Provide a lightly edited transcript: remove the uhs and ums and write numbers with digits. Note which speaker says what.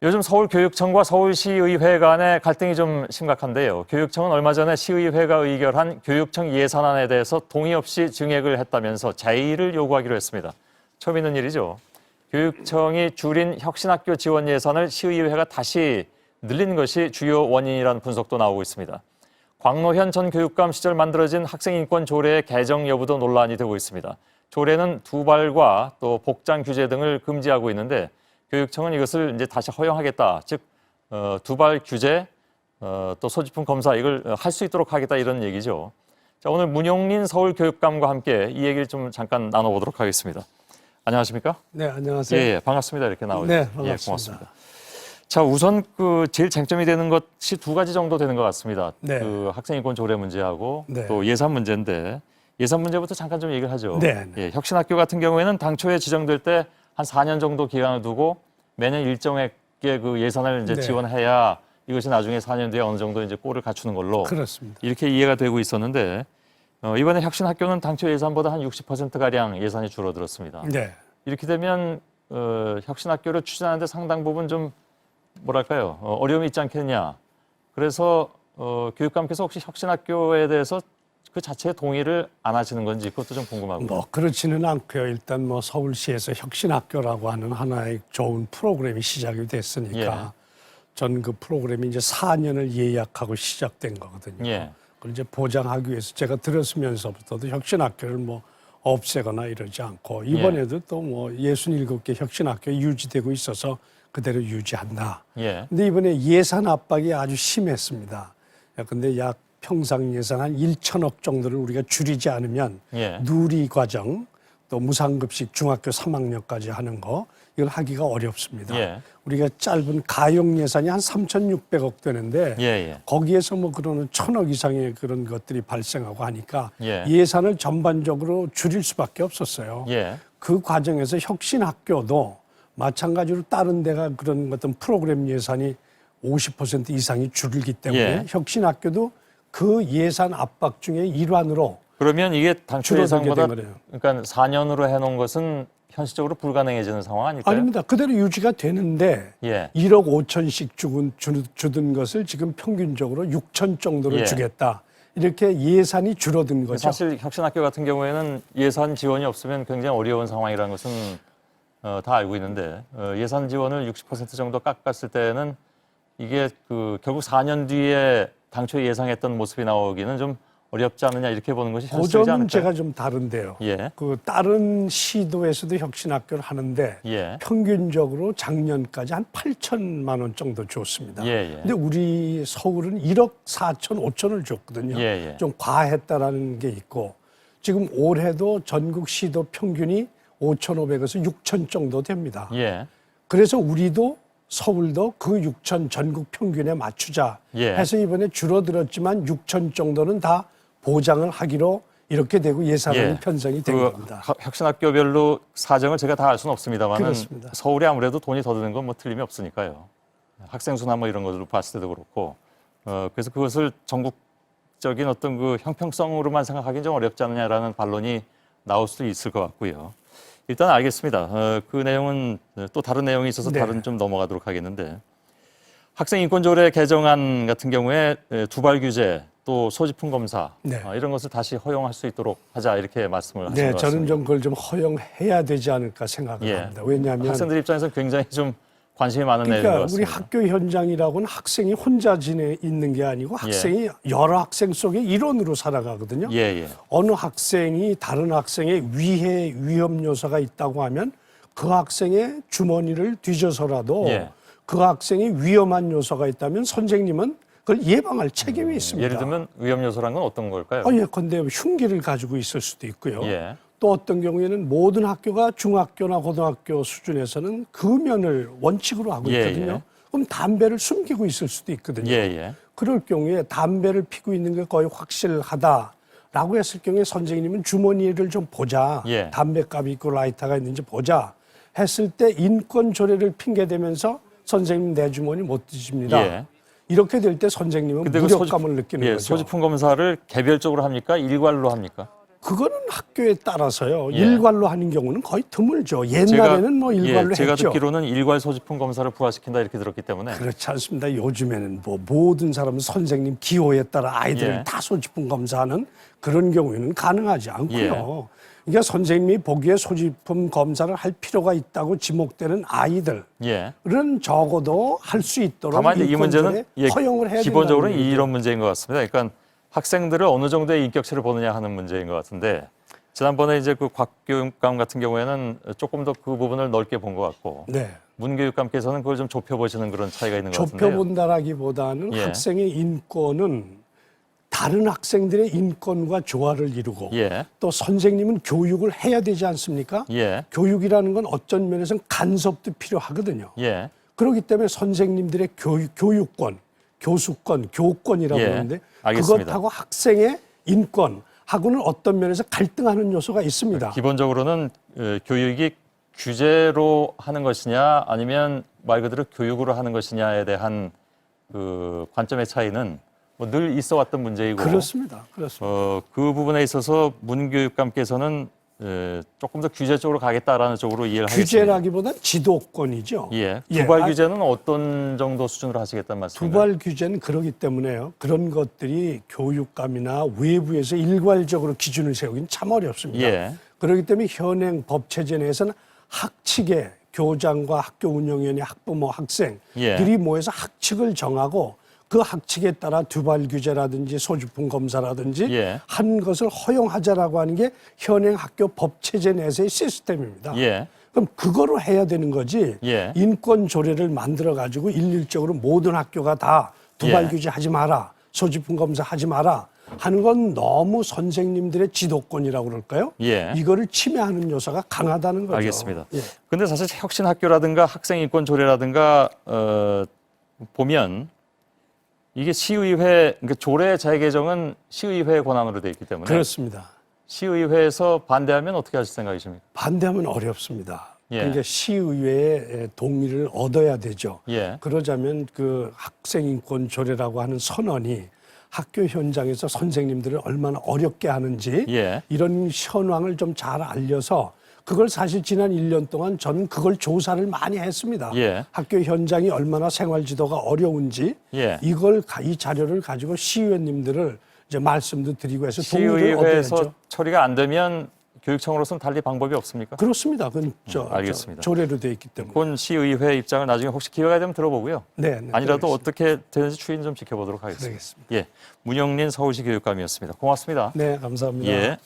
Speaker 1: 요즘 서울교육청과 서울시의회 간의 갈등이 좀 심각한데요. 교육청은 얼마 전에 시의회가 의결한 교육청 예산안에 대해서 동의 없이 증액을 했다면서 재의를 요구하기로 했습니다. 처음 있는 일이죠. 교육청이 줄인 혁신학교 지원 예산을 시의회가 다시 늘린 것이 주요 원인이라는 분석도 나오고 있습니다. 광노현 전 교육감 시절 만들어진 학생인권 조례의 개정 여부도 논란이 되고 있습니다. 조례는 두발과 또 복장 규제 등을 금지하고 있는데 교육청은 이것을 이제 다시 허용하겠다. 즉 두발 규제, 또 소지품 검사 이걸 할 수 있도록 하겠다 이런 얘기죠. 자, 오늘 문용린 서울교육감과 함께 이 얘기를 좀 잠깐 나눠보도록 하겠습니다. 안녕하십니까?
Speaker 2: 네, 안녕하세요.
Speaker 1: 예, 반갑습니다. 이렇게 나오죠.
Speaker 2: 네, 반갑습니다.
Speaker 1: 예, 고맙습니다. 자, 우선 제일 쟁점이 되는 것이 두 가지 정도 되는 것 같습니다.
Speaker 2: 네.
Speaker 1: 학생인권 조례 문제하고
Speaker 2: 네.
Speaker 1: 또 예산 문제인데 예산 문제부터 잠깐 좀 얘기를 하죠.
Speaker 2: 네.
Speaker 1: 예, 혁신학교 같은 경우에는 당초에 지정될 때 한 4년 정도 기간을 두고 매년 일정액의 그 예산을 이제
Speaker 2: 네.
Speaker 1: 지원해야 이것이 나중에 4년 뒤에 어느 정도 이제 꼴을 갖추는 걸로
Speaker 2: 그렇습니다.
Speaker 1: 이렇게 이해가 되고 있었는데 이번에 혁신학교는 당초 예산보다 한 60%가량 예산이 줄어들었습니다.
Speaker 2: 네.
Speaker 1: 이렇게 되면 혁신학교를 추진하는데 상당 부분 좀 뭐랄까요 어려움이 있지 않겠냐. 그래서 교육감께서 혹시 혁신학교에 대해서 그 자체의 동의를 안 하시는 건지 그것도 좀 궁금하고요.
Speaker 2: 뭐 그렇지는 않고요. 일단 뭐 서울시에서 혁신학교라고 하는 하나의 좋은 프로그램이 시작이 됐으니까
Speaker 1: 예.
Speaker 2: 전 그 프로그램이 이제 4년을 예약하고 시작된 거거든요.
Speaker 1: 예.
Speaker 2: 그걸 이제 보장하기 위해서 제가 들었으면서부터도 혁신학교를 뭐 없애거나 이러지 않고 이번에도 또 뭐 67개 혁신학교 유지되고 있어서 그대로 유지한다.
Speaker 1: 예.
Speaker 2: 근데 이번에 예산 압박이 아주 심했습니다. 근데 약 평상 예산 한 1천억 정도를 우리가 줄이지 않으면
Speaker 1: 예.
Speaker 2: 누리 과정 또 무상급식 중학교 3학년까지 하는 거 이걸 하기가 어렵습니다.
Speaker 1: 예.
Speaker 2: 우리가 짧은 가용 예산이 한 3,600억 되는데
Speaker 1: 예.
Speaker 2: 거기에서 뭐 그러는 1,000억 이상의 그런 것들이 발생하고 하니까
Speaker 1: 예.
Speaker 2: 예산을 전반적으로 줄일 수밖에 없었어요.
Speaker 1: 예.
Speaker 2: 그 과정에서 혁신학교도 마찬가지로 다른 데가 그런 어떤 프로그램 예산이 50% 이상이 줄기 때문에
Speaker 1: 예.
Speaker 2: 혁신학교도 그 예산 압박 중에 일환으로
Speaker 1: 그러면 이게 당초
Speaker 2: 줄어들게
Speaker 1: 예상보다
Speaker 2: 된 거네요.
Speaker 1: 그러니까 4년으로 해놓은 것은 현실적으로 불가능해지는 상황 아닐까요?
Speaker 2: 아닙니다. 그대로 유지가 되는데
Speaker 1: 예.
Speaker 2: 1억 5천씩 주던 것을 지금 평균적으로 6천 정도로
Speaker 1: 예.
Speaker 2: 주겠다. 이렇게 예산이 줄어든 거죠.
Speaker 1: 사실 혁신학교 같은 경우에는 예산 지원이 없으면 굉장히 어려운 상황이라는 것은 다 알고 있는데 예산 지원을 60% 정도 깎았을 때는 이게 결국 4년 뒤에 당초 예상했던 모습이 나오기는 좀 어렵지 않느냐 이렇게 보는 것이
Speaker 2: 그
Speaker 1: 현실이지
Speaker 2: 점은
Speaker 1: 않을까요?
Speaker 2: 제가 좀 다른데요.
Speaker 1: 예.
Speaker 2: 그 다른 시도에서도 혁신학교를 하는데
Speaker 1: 예.
Speaker 2: 평균적으로 작년까지 한 8천만 원 정도 줬습니다.
Speaker 1: 예.
Speaker 2: 근데 우리 서울은 1억 4천, 5천을 줬거든요.
Speaker 1: 예.
Speaker 2: 좀 과했다라는 게 있고 지금 올해도 전국 시도 평균이 5,500에서 6천 정도 됩니다.
Speaker 1: 예.
Speaker 2: 그래서 우리도 서울도 그 6천 전국 평균에 맞추자
Speaker 1: 예.
Speaker 2: 해서 이번에 줄어들었지만 6천 정도는 다 보장을 하기로 이렇게 되고 예산안이
Speaker 1: 예.
Speaker 2: 편성이 된 겁니다.
Speaker 1: 혁신학교별로 사정을 제가 다 알 수는 없습니다만
Speaker 2: 그렇습니다.
Speaker 1: 서울이 아무래도 돈이 더 드는 건 뭐 틀림이 없으니까요. 학생 수나 뭐 이런 것으로 봤을 때도 그렇고 그래서 그것을 전국적인 어떤 그 형평성으로만 생각하기는 좀 어렵지 않느냐라는 반론이 나올 수도 있을 것 같고요. 일단 알겠습니다. 그 내용은 또 다른 내용이 있어서
Speaker 2: 네.
Speaker 1: 다른 좀 넘어가도록 하겠는데 학생인권조례 개정안 같은 경우에 두발 규제 또 소지품 검사
Speaker 2: 네.
Speaker 1: 이런 것을 다시 허용할 수 있도록 하자 이렇게 말씀을 하신
Speaker 2: 네,
Speaker 1: 것
Speaker 2: 저는
Speaker 1: 같습니다.
Speaker 2: 좀 그걸 좀 허용해야 되지 않을까 생각을 합니다. 왜냐하면
Speaker 1: 학생들 입장에서 굉장히 좀 관심이 많은 내용인 것
Speaker 2: 그러니까 우리
Speaker 1: 같습니다.
Speaker 2: 학교 현장이라고는 학생이 혼자 있는 게 아니고 학생이 여러 학생 속에 일원으로 살아가거든요.
Speaker 1: 예.
Speaker 2: 어느 학생이 다른 학생의 위해 위험 요소가 있다고 하면 그 학생의 주머니를 뒤져서라도
Speaker 1: 예.
Speaker 2: 그 학생이 위험한 요소가 있다면 선생님은 그걸 예방할 책임이 있습니다.
Speaker 1: 예를 들면 위험 요소란 건 어떤 걸까요?
Speaker 2: 예컨대 흉기를 가지고 있을 수도 있고요.
Speaker 1: 예.
Speaker 2: 또 어떤 경우에는 모든 학교가 중학교나 고등학교 수준에서는 금연을 원칙으로 하고
Speaker 1: 예,
Speaker 2: 있거든요.
Speaker 1: 예.
Speaker 2: 그럼 담배를 숨기고 있을 수도 있거든요.
Speaker 1: 예.
Speaker 2: 그럴 경우에 담배를 피고 있는 게 거의 확실하다라고 했을 경우에 선생님은 주머니를 좀 보자.
Speaker 1: 예.
Speaker 2: 담배값이 있고 라이터가 있는지 보자. 했을 때 인권 조례를 핑계대면서 선생님 내 주머니 못 뒤집니다.
Speaker 1: 예.
Speaker 2: 이렇게 될 때 선생님은
Speaker 1: 근데
Speaker 2: 무력감을 느끼는 거죠.
Speaker 1: 소지품 검사를 개별적으로 합니까? 일괄로 합니까?
Speaker 2: 그거는 학교에 따라서요.
Speaker 1: 예.
Speaker 2: 일괄로 하는 경우는 거의 드물죠. 옛날에는 뭐 일괄로
Speaker 1: 제가
Speaker 2: 했죠.
Speaker 1: 듣기로는 일괄 소지품 검사를 부과시킨다 이렇게 들었기 때문에
Speaker 2: 그렇지 않습니다. 요즘에는 뭐 모든 사람은 선생님 기호에 따라 아이들을
Speaker 1: 예.
Speaker 2: 다 소지품 검사하는 그런 경우에는 가능하지 않고요.
Speaker 1: 예.
Speaker 2: 그러니까 선생님이 보기에 소지품 검사를 할 필요가 있다고 지목되는 아이들은
Speaker 1: 예.
Speaker 2: 적어도 할 수 있도록
Speaker 1: 다만 이제 이 문제는
Speaker 2: 허용을 해야
Speaker 1: 기본적으로
Speaker 2: 된다는
Speaker 1: 이런 문제인 것 같습니다. 그러니까 학생들을 어느 정도의 인격체를 보느냐 하는 문제인 것 같은데 지난번에 이제 그 곽교육감 같은 경우에는 조금 더 그 부분을 넓게 본 것 같고
Speaker 2: 네.
Speaker 1: 문교육감께서는 그걸 좀 좁혀보시는 그런 차이가 있는 것 같은데요.
Speaker 2: 좁혀본다라기보다는
Speaker 1: 예.
Speaker 2: 학생의 인권은 다른 학생들의 인권과 조화를 이루고
Speaker 1: 예. 또
Speaker 2: 또 선생님은 교육을 해야 되지 않습니까?
Speaker 1: 예.
Speaker 2: 교육이라는 건 어떤 면에서는 간섭도 필요하거든요.
Speaker 1: 예.
Speaker 2: 그렇기 때문에 선생님들의 교육권, 교수권, 교권이라고
Speaker 1: 예,
Speaker 2: 하는데
Speaker 1: 알겠습니다.
Speaker 2: 그것하고 학생의 인권하고는 어떤 면에서 갈등하는 요소가 있습니다.
Speaker 1: 기본적으로는 교육이 규제로 하는 것이냐 아니면 말 그대로 교육으로 하는 것이냐에 대한 그 관점의 차이는 뭐 늘 있어 왔던 문제이고
Speaker 2: 그렇습니다.
Speaker 1: 그 부분에 있어서 문교육감께서는 조금 더 규제 쪽으로 가겠다라는 쪽으로 이해를 하겠습니다.
Speaker 2: 규제라기보다는 지도권이죠.
Speaker 1: 예.
Speaker 2: 예,
Speaker 1: 두발 규제는 어떤 정도 수준으로 하시겠다는 말씀인가요?
Speaker 2: 두발 규제는 그러기 때문에요. 그런 것들이 교육감이나 외부에서 일괄적으로 기준을 세우기는 참 어렵습니다.
Speaker 1: 예.
Speaker 2: 그렇기 때문에 현행 법 체제 내에서는 학칙에 교장과 학교 운영위원회, 학부모, 학생들이
Speaker 1: 예.
Speaker 2: 모여서 학칙을 정하고 그 학칙에 따라 두발 규제라든지 소지품 검사라든지
Speaker 1: 예.
Speaker 2: 한 것을 허용하자라고 하는 게 현행 학교 법 체제 내에서의 시스템입니다.
Speaker 1: 예.
Speaker 2: 그럼 그거로 해야 되는 거지.
Speaker 1: 예.
Speaker 2: 인권 조례를 만들어 가지고 일률적으로 모든 학교가 다 두발
Speaker 1: 예.
Speaker 2: 규제 하지 마라, 소지품 검사 하지 마라 하는 건 너무 선생님들의 지도권이라고 그럴까요?
Speaker 1: 예.
Speaker 2: 이거를 침해하는 요소가 강하다는 거죠.
Speaker 1: 알겠습니다.
Speaker 2: 예.
Speaker 1: 근데 사실 혁신학교라든가 학생인권 조례라든가 보면 이게 시의회, 그러니까 조례 재개정은 시의회 권한으로 되어 있기 때문에
Speaker 2: 그렇습니다.
Speaker 1: 시의회에서 반대하면 어떻게 하실 생각이십니까?
Speaker 2: 반대하면 어렵습니다.
Speaker 1: 예.
Speaker 2: 그러니까 시의회의 동의를 얻어야 되죠.
Speaker 1: 예.
Speaker 2: 그러자면 그 학생인권 조례라고 하는 선언이 학교 현장에서 선생님들을 얼마나 어렵게 하는지
Speaker 1: 예.
Speaker 2: 이런 현황을 좀 잘 알려서 그걸 사실 지난 1년 동안 저는 그걸 조사를 많이 했습니다.
Speaker 1: 예.
Speaker 2: 학교 현장이 얼마나 생활 지도가 어려운지
Speaker 1: 예.
Speaker 2: 이 자료를 가지고 시의원님들을 이제 말씀도 드리고 해서 동의를
Speaker 1: 시의회에서
Speaker 2: 얻어야죠.
Speaker 1: 처리가 안 되면 교육청으로서는 달리 방법이 없습니까?
Speaker 2: 그렇습니다. 그건
Speaker 1: 알겠습니다.
Speaker 2: 조례로 되어 있기 때문에.
Speaker 1: 그건 시의회 입장을 나중에 혹시 기회가 되면 들어보고요.
Speaker 2: 네,
Speaker 1: 아니라도
Speaker 2: 그러겠습니다.
Speaker 1: 어떻게 되는지 추이는 좀 지켜보도록 하겠습니다.
Speaker 2: 그러겠습니다.
Speaker 1: 예, 문영린 서울시 교육감이었습니다. 고맙습니다.
Speaker 2: 네, 감사합니다.
Speaker 1: 예.